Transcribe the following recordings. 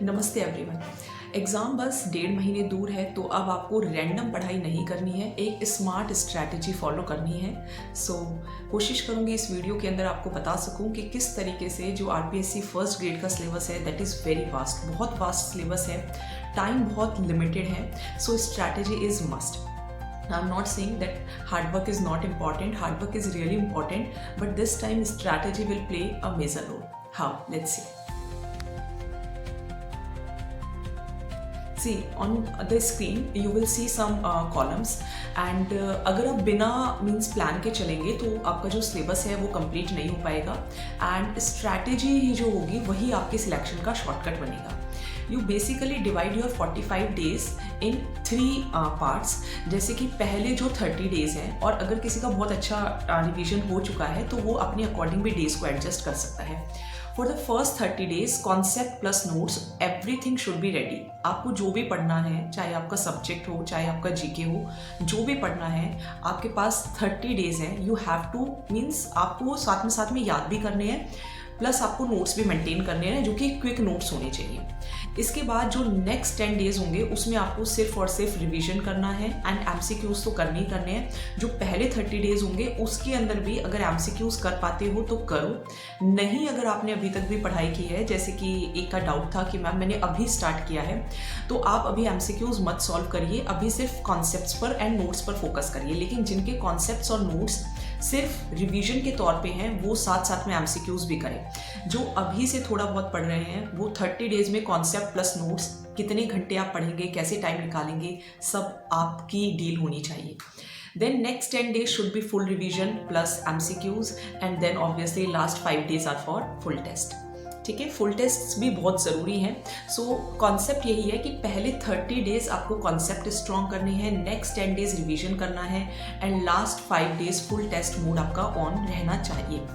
नमस्ते everyone. Exam बस 1.5 महीने दूर है, तो अब आपको रैंडम पढ़ाई नहीं करनी है, एक स्मार्ट स्ट्रैटेजी फॉलो करनी है। कोशिश करूँगी इस वीडियो के अंदर आपको बता सकूँ कि किस तरीके से जो आरपीएससी फर्स्ट ग्रेड का सिलेबस है दैट इज़ वेरी वास्ट, बहुत वास्ट सिलेबस है, टाइम बहुत लिमिटेड है, so strategy is must. I'm not saying that hard work is not important, hard work is really important, but this time strategy will play a major role. How? Let's see. See on the screen you will see some columns and अगर आप बिना means plan के चलेंगे तो आपका जो syllabus है वो कंप्लीट नहीं हो पाएगा एंड स्ट्रैटेजी ही जो होगी वही आपके सिलेक्शन का शॉर्टकट बनेगा। You basically divide your 45 days in 3 parts. जैसे कि पहले जो 30 डेज हैं, और अगर किसी का बहुत अच्छा रिवीजन हो चुका है तो वो अपने अकॉर्डिंग भी डेज को एडजस्ट कर सकता है। For the first 30 days concept plus notes everything should be ready. आपको जो भी पढ़ना है, चाहे आपका सब्जेक्ट हो चाहे आपका जीके हो, जो भी पढ़ना है आपके पास 30 डेज हैं। यू हैव टू मीन्स आपको साथ में याद भी करने हैं, प्लस आपको नोट्स भी मेंटेन करने हैं जो कि क्विक नोट्स होने चाहिए। इसके बाद जो नेक्स्ट 10 डेज होंगे उसमें आपको सिर्फ और सिर्फ रिवीजन करना है एंड एमसीक्यूज तो करने ही करने हैं। जो पहले 30 डेज होंगे उसके अंदर भी अगर एमसीक्यूज कर पाते हो तो करो, नहीं अगर आपने अभी तक भी पढ़ाई की है, जैसे कि एक का डाउट था कि मैम मैंने अभी स्टार्ट किया है, तो आप अभी एमसीक्यूज मत सॉल्व करिए, अभी सिर्फ कॉन्सेप्ट्स पर एंड नोट्स पर फोकस करिए। लेकिन जिनके कॉन्सेप्ट्स और नोट्स सिर्फ रिवीजन के तौर पे हैं वो साथ साथ में एमसीक्यूज भी करें। जो अभी से थोड़ा बहुत पढ़ रहे हैं वो 30 डेज में कॉन्सेप्ट प्लस नोट्स कितने घंटे आप पढ़ेंगे, कैसे टाइम निकालेंगे, सब आपकी डील होनी चाहिए। Then next 10 days should be full revision plus MCQs and then obviously last 5 days are for full test. ठीक है, फुल टेस्ट भी बहुत ज़रूरी हैं। सो कॉन्सेप्ट यही है कि पहले 30 डेज आपको कॉन्सेप्ट स्ट्रॉन्ग करने हैं, नेक्स्ट 10 डेज रिवीजन करना है and last 5 days full test mode आपका ऑन रहना चाहिए।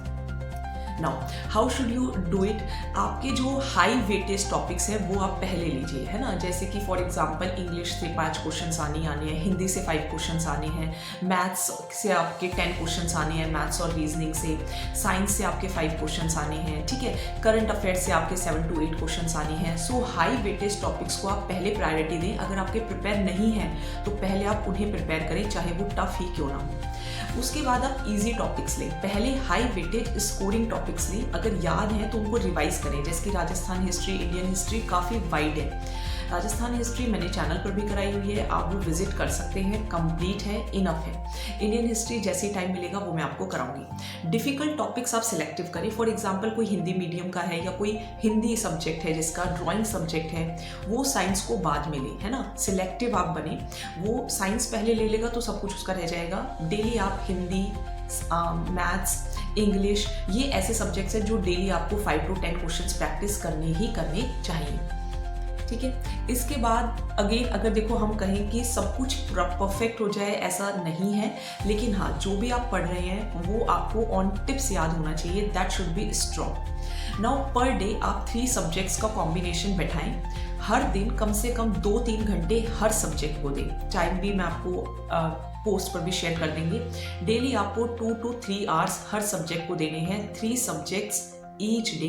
Now how should you do it? आपके जो हाई वेटेज टॉपिक्स हैं वो आप पहले लीजिए, है ना। जैसे कि फॉर एग्जांपल इंग्लिश से 5 क्वेश्चंस आने हैं, हिंदी से 5 क्वेश्चंस आने हैं, मैथ्स से आपके 10 क्वेश्चंस आने हैं, मैथ्स और रीजनिंग से, साइंस से आपके 5 क्वेश्चंस आने हैं, ठीक है, करंट अफेयर्स से आपके 7 to 8 क्वेश्चंस आने हैं। सो हाई वेटेज टॉपिक्स को आप पहले प्रायोरिटी दें। अगर आपके प्रिपेयर नहीं हैं तो पहले आप उन्हें प्रिपेयर करें, चाहे वो टफ ही क्यों ना हो। उसके बाद आप इजी टॉपिक्स लें, पहले हाई वेटेज स्कोरिंग टॉपिक्स लें, अगर याद हैं तो उनको रिवाइज करें। जैसे कि राजस्थान हिस्ट्री, इंडियन हिस्ट्री काफ़ी वाइड है। राजस्थान हिस्ट्री मैंने चैनल पर भी कराई हुई है, आप वो विजिट कर सकते हैं, कंप्लीट है, इनफ है। इंडियन हिस्ट्री जैसे ही टाइम मिलेगा वो मैं आपको कराऊंगी। डिफिकल्ट टॉपिक्स आप सिलेक्टिव करें। फॉर एग्जांपल कोई हिंदी मीडियम का है या कोई हिंदी सब्जेक्ट है जिसका ड्राइंग सब्जेक्ट है, वो साइंस को बाद में ले, है ना। सिलेक्टिव आप बने, वो साइंस पहले ले लेगा तो सब कुछ उसका रह जाएगा। डेली आप हिंदी, मैथ्स, इंग्लिश, ये ऐसे सब्जेक्ट्स हैं जो डेली आपको 5 to 10 क्वेश्चंस प्रैक्टिस करने ही करने चाहिए। ठीक है, इसके बाद अगेन अगर देखो हम कहें कि सब कुछ परफेक्ट हो जाए, ऐसा नहीं है, लेकिन हाँ जो भी आप पढ़ रहे हैं वो आपको ऑन टिप्स याद होना चाहिए, that should be strong. Now per day आप 3 सब्जेक्ट्स का कॉम्बिनेशन बैठाएं। हर दिन कम से कम 2-3 घंटे हर सब्जेक्ट को दें। टाइम भी मैं आपको पोस्ट पर भी शेयर कर देंगे। डेली आपको 2 to 3 आवर्स हर सब्जेक्ट को देने हैं, 3 subjects each day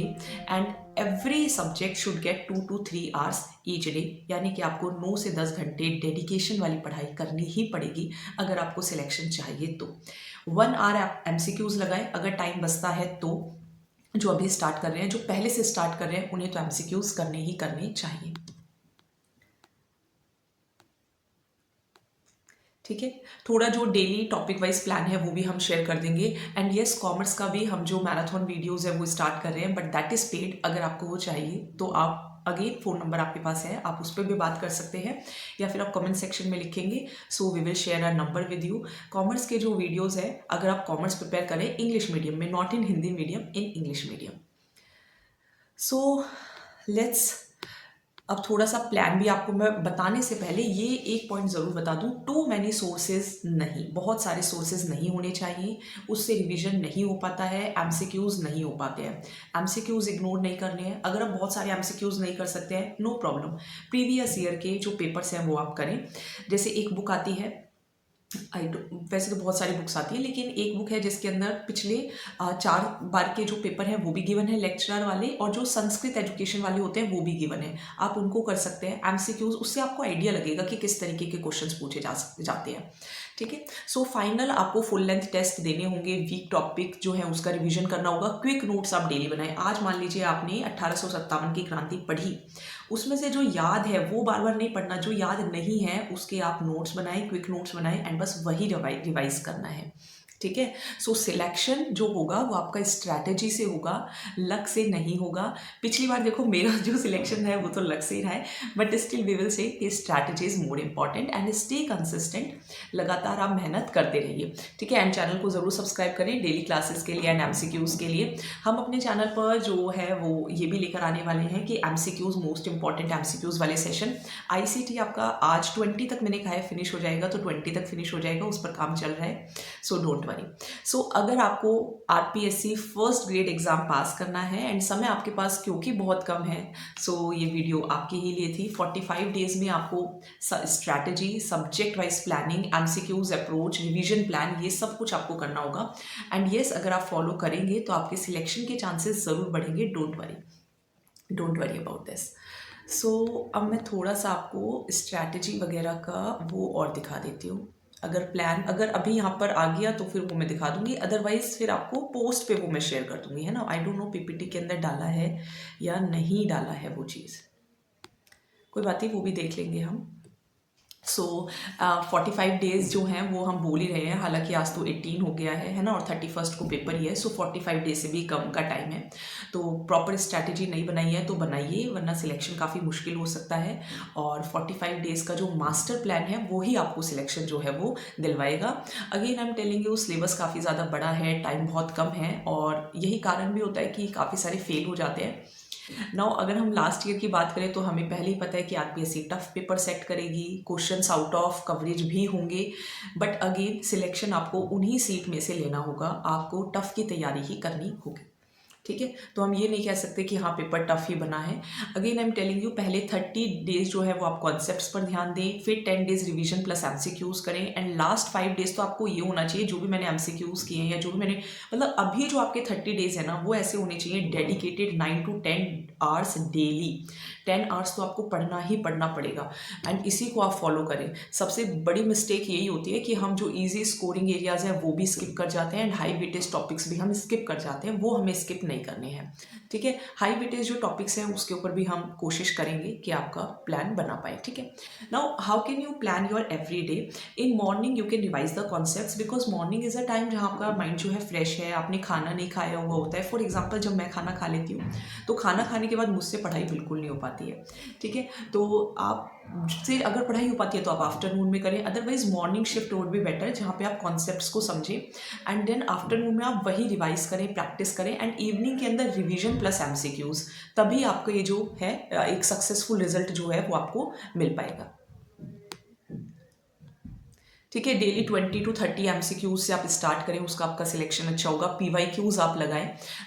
and every subject should get 2 to 3 hours each day. यानी कि आपको 9 से 10 घंटे डेडिकेशन वाली पढ़ाई करनी ही पड़ेगी अगर आपको सिलेक्शन चाहिए तो। 1 आवर आप एमसीक्यूज लगाएं अगर टाइम बचता है तो। जो अभी स्टार्ट कर रहे हैं, जो पहले से स्टार्ट कर रहे हैं, उन्हें तो एमसीक्यूज करने ही करने चाहिए। ठीक है, थोड़ा जो डेली टॉपिक वाइज प्लान है वो भी हम शेयर कर देंगे। एंड यस, कॉमर्स का भी हम जो मैराथन वीडियोस है वो स्टार्ट कर रहे हैं, बट दैट इज पेड। अगर आपको वो चाहिए तो आप अगेन फ़ोन नंबर आपके पास है, आप उस पर भी बात कर सकते हैं या फिर आप कमेंट सेक्शन में लिखेंगे, so we will share our number with you. Commerce के जो वीडियोज़ है, अगर आप कॉमर्स प्रिपेयर करें इंग्लिश मीडियम में, not in Hindi medium, in English medium. So let's अब थोड़ा सा प्लान भी आपको मैं बताने से पहले ये एक पॉइंट ज़रूर बता दूं, टू मैनी सोर्सेज नहीं, बहुत सारे सोर्सेज नहीं होने चाहिए, उससे रिवीजन नहीं हो पाता है, एमसीक्यूज नहीं हो पाते हैं। एमसीक्यूज इग्नोर नहीं करने हैं। अगर आप बहुत सारे एमसीक्यूज नहीं कर सकते हैं, नो प्रॉब्लम, प्रीवियस ईयर के जो पेपर्स हैं वो आप करें। जैसे एक बुक आती है वैसे तो बहुत सारी बुक्स आती है, लेकिन एक बुक है जिसके अंदर पिछले 4 बार के जो पेपर हैं वो भी गिवन है लेक्चरर वाले, और जो संस्कृत एजुकेशन वाले होते हैं वो भी गिवन है। आप उनको कर सकते हैं एमसीक्यूज, उससे आपको आइडिया लगेगा कि किस तरीके के क्वेश्चंस पूछे जाते हैं। ठीक है, सो फाइनल आपको फुल लेंथ टेस्ट देने होंगे, वीक टॉपिक जो है उसका रिवीजन करना होगा, क्विक नोट्स आप डेली बनाएं। आज मान लीजिए आपने 1857 की क्रांति पढ़ी, उसमें से जो याद है वो बार बार नहीं पढ़ना, जो याद नहीं है उसके आप नोट्स बनाएं, क्विक नोट्स बनाएं, एंड बस वही रिवाइज करना है। ठीक है, सो सिलेक्शन जो होगा वो आपका स्ट्रैटेजी से होगा, लक से नहीं होगा। पिछली बार देखो मेरा जो सिलेक्शन है वो तो लक से ही रहा है, but still we will say strategy is more important and stay consistent. लगातार आप मेहनत करते रहिए। ठीक है, एंड चैनल को ज़रूर सब्सक्राइब करें डेली क्लासेस के लिए एंड एमसीक्यूज़ के लिए। हम अपने चैनल पर जो है वो ये भी लेकर आने वाले हैं कि एमसीक्यूज़, मोस्ट इंपॉर्टेंट एमसीक्यूज़ वाले सेशन। आईसीटी आपका आज 20 तक मैंने कहा है फिनिश हो जाएगा, तो 20 तक फिनिश हो जाएगा, उस पर काम चल रहा है, सो डोंट वरी। सो अगर आपको आरपीएससी फर्स्ट ग्रेड एग्जाम पास करना है एंड समय आपके पास क्योंकि बहुत कम है, सो ये वीडियो आपके ही लिए थी। 45 डेज में आपको strategy, subject wise planning, MCQs approach, revision plan, ये सब कुछ आपको करना होगा। एंड येस, अगर आप फॉलो करेंगे तो आपके सिलेक्शन के चांसेस ज़रूर बढ़ेंगे। Don't worry about this. So अब मैं थोड़ा सा आपको स्ट्रैटेजी वगैरह का वो और दिखा देती हूँ। अगर अभी यहाँ पर आ गया तो फिर वो मैं दिखा दूंगी, अदरवाइज फिर आपको पोस्ट पे वो मैं शेयर कर दूंगी, है ना। आई डोंट नो पीपीटी के अंदर डाला है या नहीं डाला है वो चीज़, कोई बात नहीं, वो भी देख लेंगे हम। सो 45 डेज जो हैं वो हम बोल ही रहे हैं, हालांकि आज तो 18 हो गया है ना, और 31 को पेपर ही है, सो 45 डेज से भी कम का टाइम है। तो प्रॉपर स्ट्रैटेजी नहीं बनाई है तो बनाइए, वरना सिलेक्शन काफ़ी मुश्किल हो सकता है। और 45 डेज का जो मास्टर प्लान है वो ही आपको सिलेक्शन जो है वो दिलवाएगा। Again I am telling you, syllabus काफ़ी ज़्यादा बड़ा है, टाइम बहुत कम है, और यही कारण भी होता है कि काफ़ी सारे फेल हो जाते हैं। नाउ अगर हम लास्ट ईयर की बात करें तो हमें पहले ही पता है कि आरपीएससी टफ पेपर सेट करेगी, क्वेश्चंस आउट ऑफ कवरेज भी होंगे, बट अगेन सिलेक्शन आपको उन्हीं सीट में से लेना होगा, आपको टफ की तैयारी ही करनी होगी। ठीक है, तो हम ये नहीं कह सकते कि हाँ पेपर टफ ही बना है। Again I am telling you, पहले 30 डेज जो है वो आप कॉन्सेप्ट्स पर ध्यान दें, फिर 10 डेज रिवीजन प्लस एमसीक्यूज करें, एंड लास्ट 5 डेज तो आपको ये होना चाहिए, जो भी मैंने एमसीक्यूज किए हैं या जो भी मैंने, मतलब अभी जो आपके 30 डेज है ना वो ऐसे होने चाहिए dedicated 9 to 10 hours daily. 10 hours तो आपको पढ़ना ही पढ़ना पड़ेगा, एंड इसी को आप फॉलो करें। सबसे बड़ी मिस्टेक यही होती है कि हम जो ईजी स्कोरिंग एरियाज हैं वो भी स्किप कर जाते हैं, एंड हाई वेटेज टॉपिक्स भी हम स्किप कर जाते हैं, वो हमें स्किप नहीं करने हैं। ठीक है, हाई वेटेज जो टॉपिक्स हैं उसके ऊपर भी हम कोशिश करेंगे कि आपका प्लान बना पाए। ठीक है, now how can you plan your every day? In morning you can revise the concepts, because morning is a time जहाँ आपका माइंड जो है फ्रेश है, आपने खाना नहीं खाया हुआ होता है। फॉर एग्जाम्पल जब मैं खाना खा लेती हूँ तो खाना खाने के बाद मुझसे पढ़ाई बिल्कुल नहीं हो पाती है। ठीक है, तो आप से अगर पढ़ाई हो पाती है तो आप आफ्टरनून में करें, otherwise morning shift would be better, जहाँ पे आप कॉन्सेप्ट्स को समझें, एंड देन आफ्टरनून में आप वही रिवाइज करें, प्रैक्टिस करें, एंड इवनिंग के अंदर रिवीजन प्लस एमसीक्यूज, तभी आपका ये जो है एक सक्सेसफुल रिजल्ट जो है वो आपको मिल पाएगा। ठीक है, डेली 20 to 30 एमसीक्यूज से आप स्टार्ट करें, उसका आपका सिलेक्शन अच्छा होगा। पीवाईक्यूज आप लगाएं,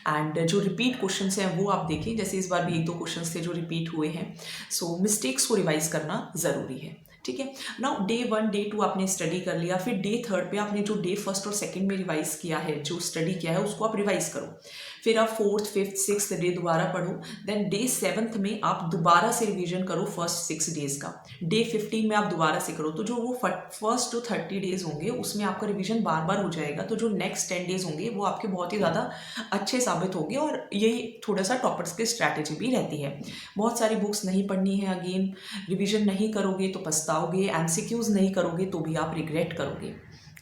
एंड जो रिपीट क्वेश्चंस हैं वो आप देखें, जैसे इस बार भी 1-2 क्वेश्चंस थे जो रिपीट हुए हैं, सो मिस्टेक्स को रिवाइज करना ज़रूरी है। ठीक है, नाउ डे 1 डे 2 आपने स्टडी कर लिया, फिर डे 3 पे आपने जो डे 1 और 2 में रिवाइज किया है, जो स्टडी किया है उसको आप रिवाइज करो, फिर आप 4th 5th 6th डे दोबारा पढ़ो, देन डे 7th में आप दोबारा से रिवीजन करो फर्स्ट 6 डेज का, डे 15 में आप दोबारा से करो, तो जो वो फर्स्ट जो 30 डेज होंगे उसमें आपका रिवीजन बार बार हो जाएगा, तो जो नेक्स्ट 10 डेज होंगे वो आपके बहुत ही ज़्यादा अच्छे साबित होंगे, और यही थोड़ा सा टॉपर्स की स्ट्रैटेजी भी रहती है। बहुत सारी बुक्स नहीं पढ़नी है, अगेन रिवीजन नहीं करोगे तो पछताओगे, एमसीक्यूज नहीं करोगे तो भी आप रिग्रेट करोगे।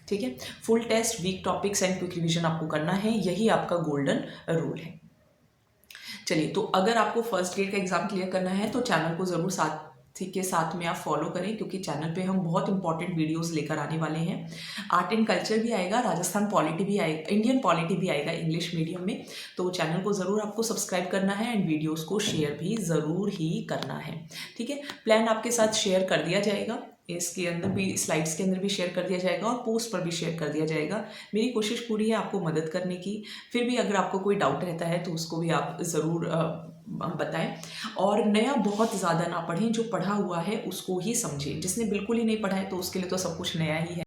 ठीक है, full test, week topics and quick revision आपको करना है, यही आपका गोल्डन रूल है। चलिए, तो अगर आपको फर्स्ट ग्रेड का एग्जाम क्लियर करना है तो चैनल को ज़रूर साथ में आप फॉलो करें, क्योंकि चैनल पे हम बहुत इंपॉर्टेंट वीडियोस लेकर आने वाले हैं। आर्ट एंड कल्चर भी आएगा, राजस्थान पॉलिटी भी आएगा, इंडियन पॉलिटी भी आएगा इंग्लिश मीडियम में, तो चैनल को ज़रूर आपको सब्सक्राइब करना है एंड वीडियोस को शेयर भी ज़रूर ही करना है। ठीक है, प्लान आपके साथ शेयर कर दिया जाएगा, इसके अंदर भी, स्लाइड्स के अंदर भी शेयर कर दिया जाएगा और पोस्ट पर भी शेयर कर दिया जाएगा। मेरी कोशिश पूरी है आपको मदद करने की, फिर भी अगर आपको कोई डाउट रहता है तो उसको भी आप ज़रूर बताएं, और नया बहुत ज़्यादा ना पढ़ें, जो पढ़ा हुआ है उसको ही समझें। जिसने बिल्कुल ही नहीं पढ़ा है तो उसके लिए तो सब कुछ नया ही है।